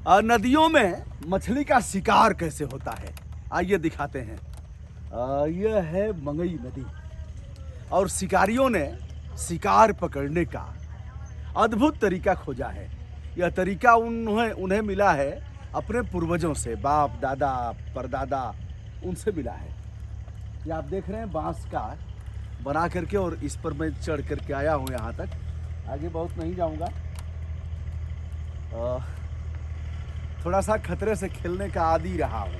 नदियों में मछली का शिकार कैसे होता है, आइए दिखाते हैं। यह है मंगई नदी और शिकारियों ने शिकार पकड़ने का अद्भुत तरीका खोजा है। यह तरीका उन्हें मिला है अपने पूर्वजों से, बाप दादा परदादा उनसे मिला है। ये आप देख रहे हैं बांस का बना करके, और इस पर मैं चढ़ करके आया हूँ यहाँ तक। आगे बहुत नहीं जाऊँगा, थोड़ा सा खतरे से खेलने का आदी रहा हूँ,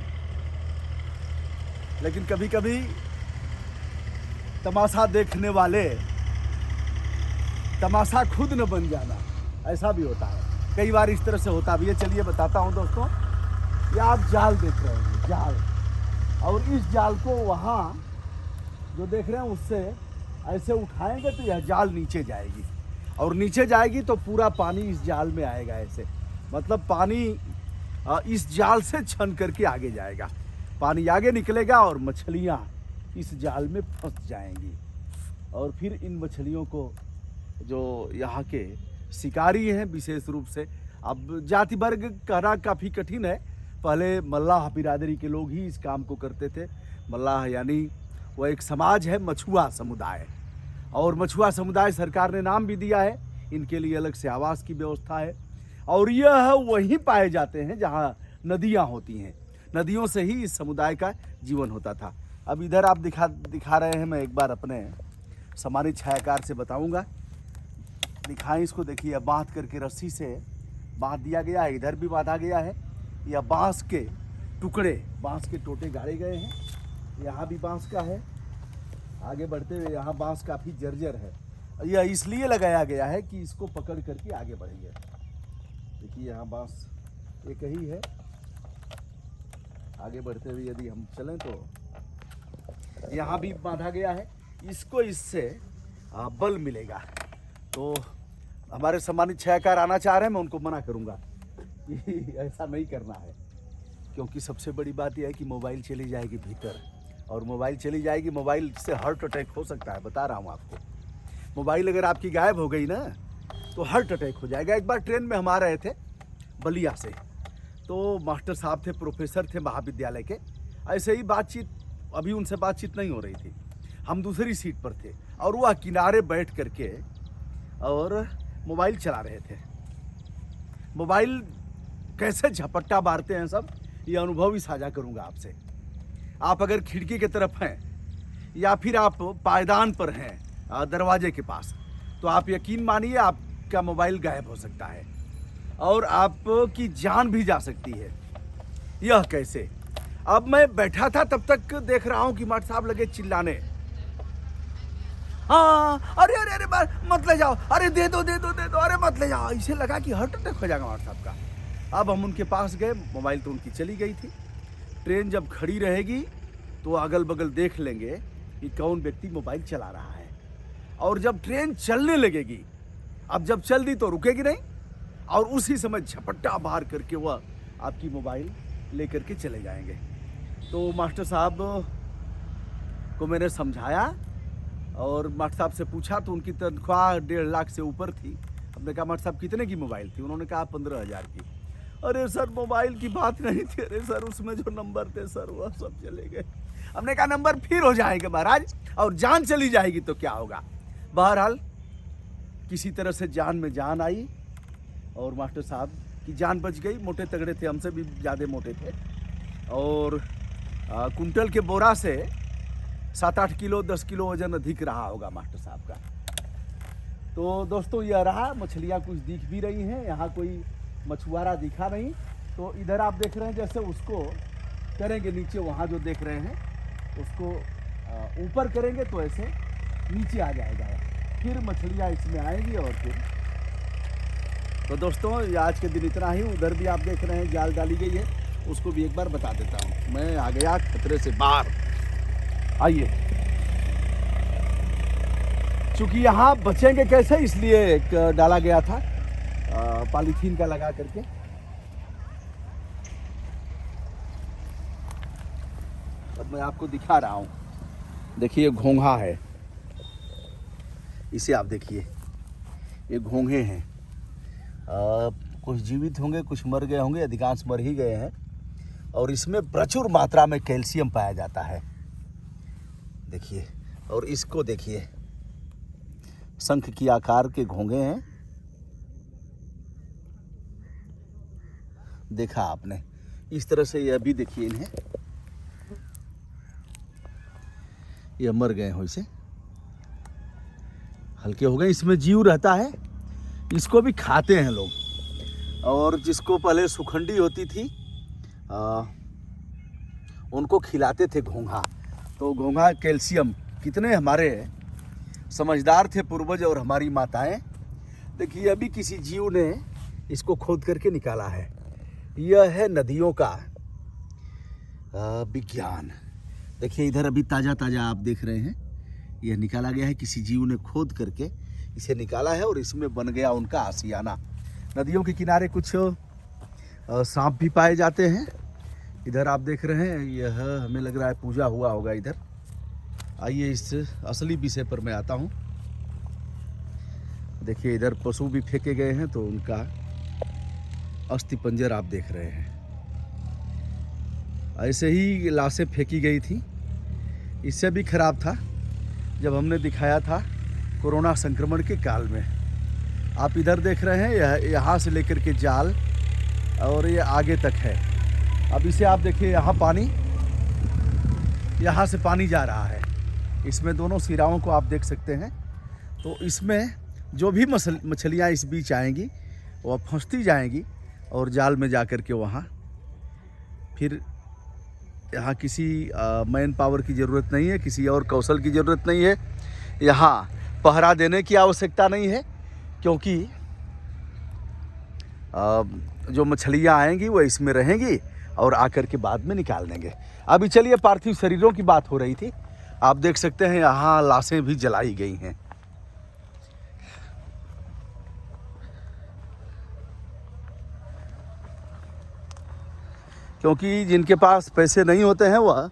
लेकिन कभी कभी तमाशा देखने वाले तमाशा खुद न बन जाना, ऐसा भी होता है। कई बार इस तरह से होता भी है। चलिए बताता हूँ दोस्तों। ये आप जाल देख रहे हैं, जाल, और इस जाल को वहाँ जो देख रहे हैं उससे ऐसे उठाएंगे तो यह जाल नीचे जाएगी, और नीचे जाएगी तो पूरा पानी इस जाल में आएगा। ऐसे मतलब पानी इस जाल से छन करके आगे जाएगा, पानी आगे निकलेगा और मछलियाँ इस जाल में फंस जाएंगी। और फिर इन मछलियों को जो यहाँ के शिकारी हैं विशेष रूप से, अब जाति वर्ग कहना काफ़ी कठिन है, पहले मल्लाह बिरादरी के लोग ही इस काम को करते थे। मल्लाह यानी वह एक समाज है, मछुआ समुदाय, और मछुआ समुदाय सरकार ने नाम भी दिया है, इनके लिए अलग से आवास की व्यवस्था है। और यह वहीं पाए जाते हैं जहाँ नदियाँ होती हैं, नदियों से ही इस समुदाय का जीवन होता था। अब इधर आप दिखा रहे हैं, मैं एक बार अपने सम्मानित छायाकार से बताऊंगा। दिखाएं इसको, देखिए बांध करके रस्सी से बांध दिया गया है, इधर भी बांधा गया है। यह बांस के टुकड़े, बांस के टोटे गाड़े गए हैं, यहाँ भी बांस का है। आगे बढ़ते हुए यहाँ बांस काफ़ी जर्जर है, यह इसलिए लगाया गया है कि इसको पकड़ करके आगे बढ़ेंगे। देखिए यहाँ बांस एक ही है। आगे बढ़ते हुए यदि हम चलें तो यहाँ भी बांधा गया है, इसको इससे बल मिलेगा। तो हमारे सम्मानित छायाकार आना चाह रहे हैं, मैं उनको मना करूँगा कि ऐसा नहीं करना है, क्योंकि सबसे बड़ी बात यह है कि मोबाइल चली जाएगी भीतर, और मोबाइल चली जाएगी, मोबाइल से हार्ट अटैक हो सकता है, बता रहा हूँ आपको। मोबाइल अगर आपकी गायब हो गई ना तो हार्ट अटैक हो जाएगा। एक बार ट्रेन में हम आ रहे थे बलिया से, तो मास्टर साहब थे, प्रोफेसर थे महाविद्यालय के, ऐसे ही बातचीत, अभी उनसे बातचीत नहीं हो रही थी, हम दूसरी सीट पर थे, और वह किनारे बैठ करके और मोबाइल चला रहे थे। मोबाइल कैसे झपट्टा मारते हैं सब, ये अनुभव ही साझा करूंगा आपसे। आप अगर खिड़की की तरफ हैं या फिर आप पायदान पर हैं दरवाजे के पास, तो आप यकीन मानिए आपका मोबाइल गायब हो सकता है और आपकी जान भी जा सकती है। यह कैसे? अब मैं बैठा था तब तक देख रहा हूं कि मास्टर साहब लगे चिल्लाने, हाँ अरे अरे अरे मत ले जाओ, अरे दे दो दे दो दे दो, अरे मत ले जाओ। इसे लगा कि हार्ट अटैक हो जाएगा मास्टर साहब का। अब हम उनके पास गए, मोबाइल तो उनकी चली गई थी। ट्रेन जब खड़ी रहेगी तो अगल बगल देख लेंगे कि कौन व्यक्ति मोबाइल चला रहा है, और जब ट्रेन चलने लगेगी, अब जब चल दी तो रुकेगी नहीं, और उसी समय झपट्टा मार करके वह आपकी मोबाइल लेकर के चले जाएंगे। तो मास्टर साहब को मैंने समझाया, और मास्टर साहब से पूछा तो उनकी तनख्वाह 1.5 लाख से ऊपर थी। हमने कहा मास्टर साहब कितने की मोबाइल थी? उन्होंने कहा 15,000 की। अरे सर मोबाइल की बात नहीं थी, अरे सर उसमें जो नंबर थे सर वह सब चले गए। हमने कहा नंबर फिर हो जाएंगे महाराज, और जान चली जाएगी तो क्या होगा। बहरहाल किसी तरह से जान में जान आई, और मास्टर साहब की जान बच गई। मोटे तगड़े थे, हमसे भी ज़्यादा मोटे थे, और कुंटल के बोरा से 7-8 किलो 10 किलो वजन अधिक रहा होगा मास्टर साहब का। तो दोस्तों यह रहा, मछलियाँ कुछ दिख भी रही हैं, यहाँ कोई मछुआरा दिखा नहीं। तो इधर आप देख रहे हैं, जैसे उसको करेंगे नीचे, वहाँ जो देख रहे हैं उसको ऊपर करेंगे तो ऐसे नीचे आ जाएगा, फिर मछलियाँ इसमें आएंगी। और फिर तो दोस्तों आज के दिन इतना ही। उधर भी आप देख रहे हैं जाल डाली गई है, उसको भी एक बार बता देता हूँ। मैं आ गया खतरे से बाहर, आइए। चूंकि यहाँ बचेंगे कैसे, इसलिए एक डाला गया था पॉलीथीन का लगा करके। अब मैं आपको दिखा रहा हूँ, देखिए घोंघा है, इसे आप देखिए, ये घोंघे हैं। कुछ जीवित होंगे, कुछ मर गए होंगे, अधिकांश मर ही गए हैं। और इसमें प्रचुर मात्रा में कैल्शियम पाया जाता है। देखिए, और इसको देखिए, शंख की आकार के घोंगे हैं। देखा आपने, इस तरह से यह भी देखिए, इन्हें यह मर गए हो, इसे हल्के हो गए। इसमें जीव रहता है, इसको भी खाते हैं लोग। और जिसको पहले सुखंडी होती थी उनको खिलाते थे घोंघा। तो घोंघा कैल्शियम, कितने हमारे समझदार थे पूर्वज और हमारी माताएं। देखिए, अभी किसी जीव ने इसको खोद करके निकाला है। यह है नदियों का विज्ञान। देखिए, इधर अभी ताज़ा ताज़ा आप देख रहे हैं, यह निकाला गया है, किसी जीव ने खोद करके इसे निकाला है और इसमें बन गया उनका आशियाना। नदियों के किनारे कुछ सांप भी पाए जाते हैं। इधर आप देख रहे हैं, यह हमें लग रहा है पूजा हुआ होगा इधर। आइए इस असली विषय पर मैं आता हूँ। देखिए, इधर पशु भी फेंके गए हैं, तो उनका अस्थि पंजर आप देख रहे हैं। ऐसे ही लाशें फेंकी गई थी। इससे भी खराब था जब हमने दिखाया था कोरोना संक्रमण के काल में। आप इधर देख रहे हैं, यहाँ से लेकर के जाल और ये आगे तक है। अब इसे आप देखिए, यहाँ पानी, यहाँ से पानी जा रहा है। इसमें दोनों सिराओं को आप देख सकते हैं। तो इसमें जो भी मछलियाँ इस बीच आएंगी वह फंसती जाएंगी और जाल में जा कर के वहाँ फिर, यहाँ किसी मैन पावर की ज़रूरत नहीं है, किसी और कौशल की ज़रूरत नहीं है, यहाँ पहरा देने की आवश्यकता नहीं है, क्योंकि जो मछलियाँ आएंगी वो इसमें रहेंगी और आकर के बाद में निकाल देंगे। अभी चलिए, पार्थिव शरीरों की बात हो रही थी। आप देख सकते हैं, यहाँ लाशें भी जलाई गई हैं। क्योंकि जिनके पास पैसे नहीं होते हैं वह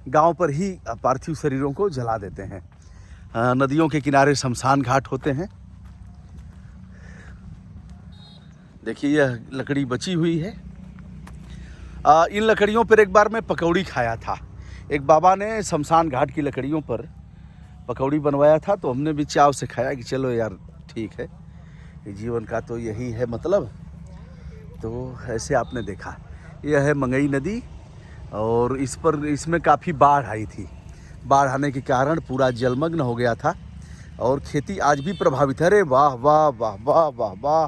गांव पर ही पार्थिव शरीरों को जला देते हैं। नदियों के किनारे शमशान घाट होते हैं। देखिए, यह लकड़ी बची हुई है। इन लकड़ियों पर एक बार मैं पकौड़ी खाया था। एक बाबा ने शमशान घाट की लकड़ियों पर पकौड़ी बनवाया था, तो हमने भी चाव से खाया कि चलो यार ठीक है, जीवन का तो यही है मतलब। तो ऐसे आपने देखा, यह है मंगई नदी और इसमें काफ़ी बाढ़ आई थी। बाढ़ आने के कारण पूरा जलमग्न हो गया था और खेती आज भी प्रभावित है। अरे वाह वाह वाह वाह वाह वाह!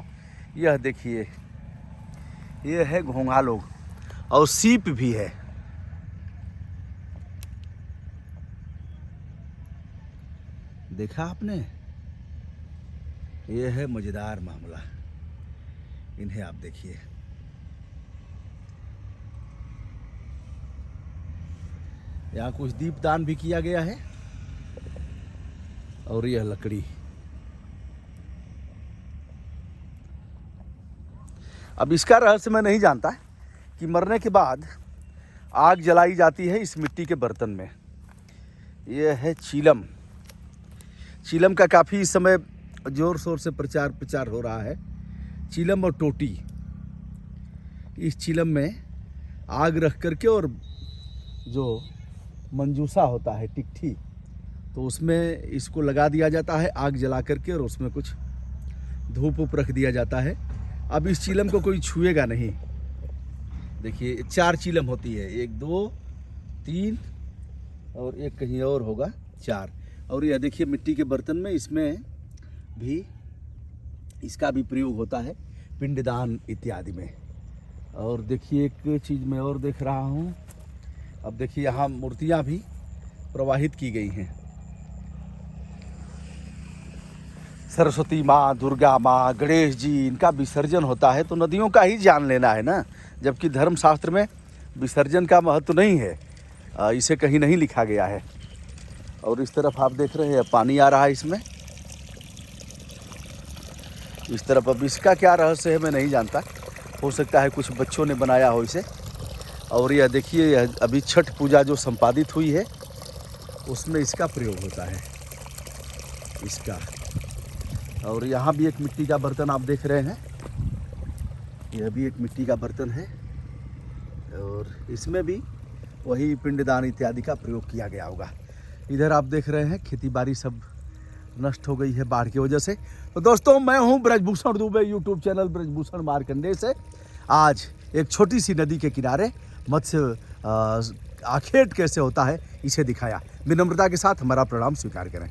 यह देखिए, यह है घोंघा लोग और सीप भी है। देखा आपने, यह है मजेदार मामला। इन्हें आप देखिए, यहाँ कुछ दीपदान भी किया गया है। और यह लकड़ी, अब इसका रहस्य मैं नहीं जानता कि मरने के बाद आग जलाई जाती है इस मिट्टी के बर्तन में। यह है चीलम। चीलम का काफ़ी इस समय ज़ोर शोर से प्रचार हो रहा है। चीलम और टोटी, इस चीलम में आग रख करके और जो मंजूसा होता है, टिकठी, तो उसमें इसको लगा दिया जाता है आग जला करके और उसमें कुछ धूप उप रख दिया जाता है। अब इस चीलम को कोई छुएगा नहीं। देखिए, 4 चीलम होती है, 1 2 3 और एक कहीं और होगा, 4। और यह देखिए मिट्टी के बर्तन में, इसमें भी इसका भी प्रयोग होता है पिंडदान इत्यादि में। और देखिए, एक चीज़ मैं और देख रहा हूँ। अब देखिए, यहाँ मूर्तियाँ भी प्रवाहित की गई हैं। सरस्वती माँ, दुर्गा माँ, गणेश जी, इनका विसर्जन होता है तो नदियों का ही जान लेना है ना, जबकि धर्मशास्त्र में विसर्जन का महत्व नहीं है, इसे कहीं नहीं लिखा गया है। और इस तरफ आप देख रहे हैं पानी आ रहा है इसमें, इस तरफ। अब इसका क्या रहस्य है मैं नहीं जानता, हो सकता है कुछ बच्चों ने बनाया हो इसे। और यह देखिए, यह अभी छठ पूजा जो संपादित हुई है उसमें इसका प्रयोग होता है, इसका। और यहाँ भी एक मिट्टी का बर्तन आप देख रहे हैं, यह भी एक मिट्टी का बर्तन है और इसमें भी वही पिंडदान इत्यादि का प्रयोग किया गया होगा। इधर आप देख रहे हैं खेती बाड़ी सब नष्ट हो गई है बाढ़ की वजह से। तो दोस्तों मैं हूं ब्रजभूषण दुबे, यूट्यूब चैनल ब्रजभूषण मार्कंडेय से। आज एक छोटी सी नदी के किनारे मत्स्य आखेट कैसे होता है इसे दिखाया। विनम्रता के साथ हमारा प्रणाम स्वीकार करें।